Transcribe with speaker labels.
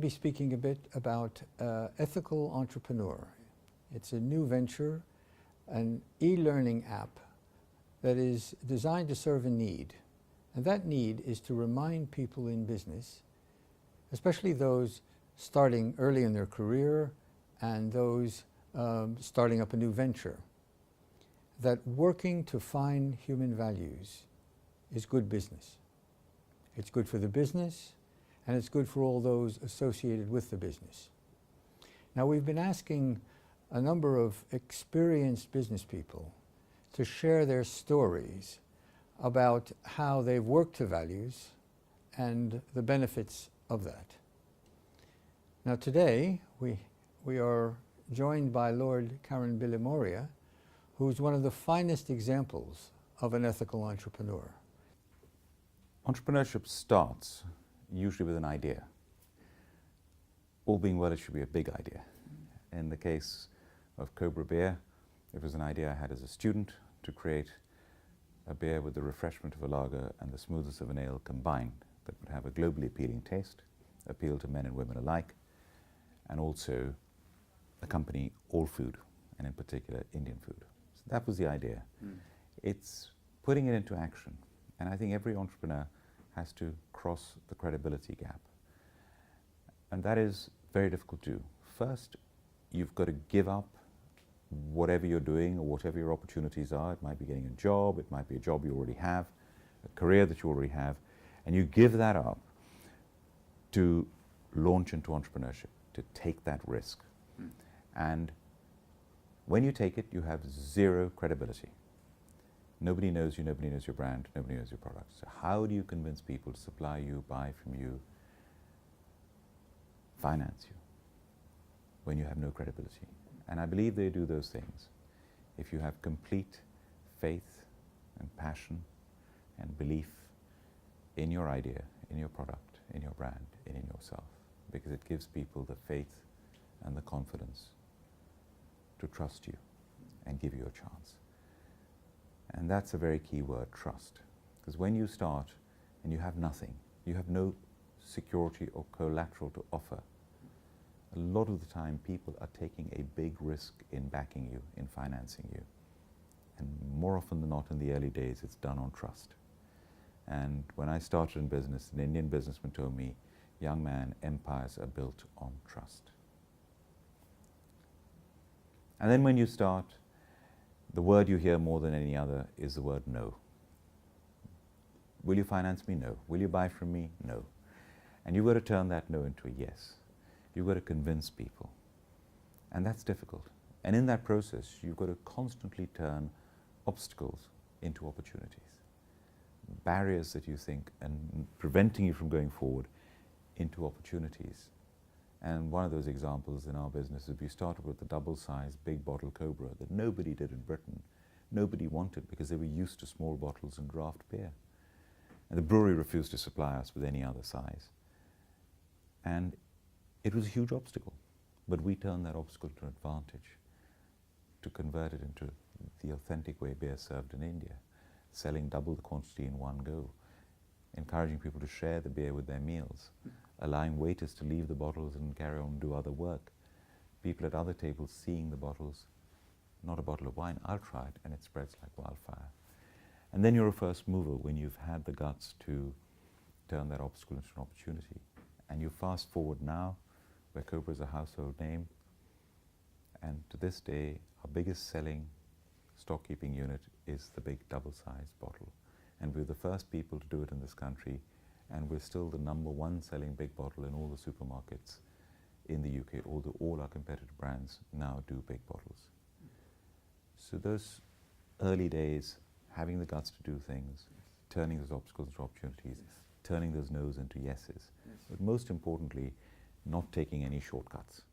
Speaker 1: be speaking a bit about Ethical Entrepreneur. It's a new venture, an e-learning app that is designed to serve a need. And that need is to remind people in business, especially those starting early in their career and those starting up a new venture, that working to find human values is good business. It's good for the business, and it's good for all those associated with the business. Now, we've been asking a number of experienced business people to share their stories about how they've worked to values and the benefits of that. Now, today, we are joined by Lord Karen Bilimoria, who's one of the finest examples of an ethical entrepreneur.
Speaker 2: Entrepreneurship starts usually with an idea. All being well, it should be a big idea. In the case of Cobra Beer, it was an idea I had as a student to create a beer with the refreshment of a lager and the smoothness of an ale combined that would have a globally appealing taste, appeal to men and women alike, and also accompany all food, and in particular Indian food. So that was the idea. It's putting it into action. And I think every entrepreneur has to cross the credibility gap. And that is very difficult to do. First, you've got to give up whatever you're doing or whatever your opportunities are. It might be getting a job, it might be a job you already have, a career that you already have, and you give that up to launch into entrepreneurship, to take that risk. And when you take it, you have zero credibility. Nobody knows you, nobody knows your brand, nobody knows your product. So how do you convince people to supply you, buy from you, finance you, when you have no credibility? And I believe they do those things if you have complete faith and passion and belief in your idea, in your product, in your brand, and in yourself, because it gives people the faith and the confidence to trust you and give you a chance. And that's a very key word, trust. Because when you start and you have nothing, you have no security or collateral to offer, a lot of the time people are taking a big risk in backing you, in financing you. And more often than not in the early days, it's done on trust. And when I started in business, an Indian businessman told me, young man, empires are built on trust. And then when you start, the word you hear more than any other is the word no. Will you finance me? No. Will you buy from me? No. And you've got to turn that no into a yes. You've got to convince people. And that's difficult. And in that process, you've got to constantly turn obstacles into opportunities. Barriers that you think and preventing you from going forward into opportunities. And one of those examples in our business is we started with the double-sized big bottle Cobra that nobody did in Britain. Nobody wanted because they were used to small bottles and draft beer. And the brewery refused to supply us with any other size. And it was a huge obstacle, but we turned that obstacle to an advantage to convert it into the authentic way beer is served in India, selling double the quantity in one go, encouraging people to share the beer with their meals, allowing waiters to leave the bottles and carry on and do other work. People at other tables seeing the bottles, not a bottle of wine, I'll try it, and it spreads like wildfire. And then you're a first mover when you've had the guts to turn that obstacle into an opportunity. And you fast forward now, where Cobra is a household name, and to this day, our biggest selling stock-keeping unit is the big double-sized bottle. And we're the first people to do it in this country, and we're still the #1 selling big bottle in all the supermarkets in the UK, although all our competitor brands now do big bottles. So those early days, having the guts to do things, turning those obstacles into opportunities, turning those no's into yeses, but most importantly, not taking any shortcuts.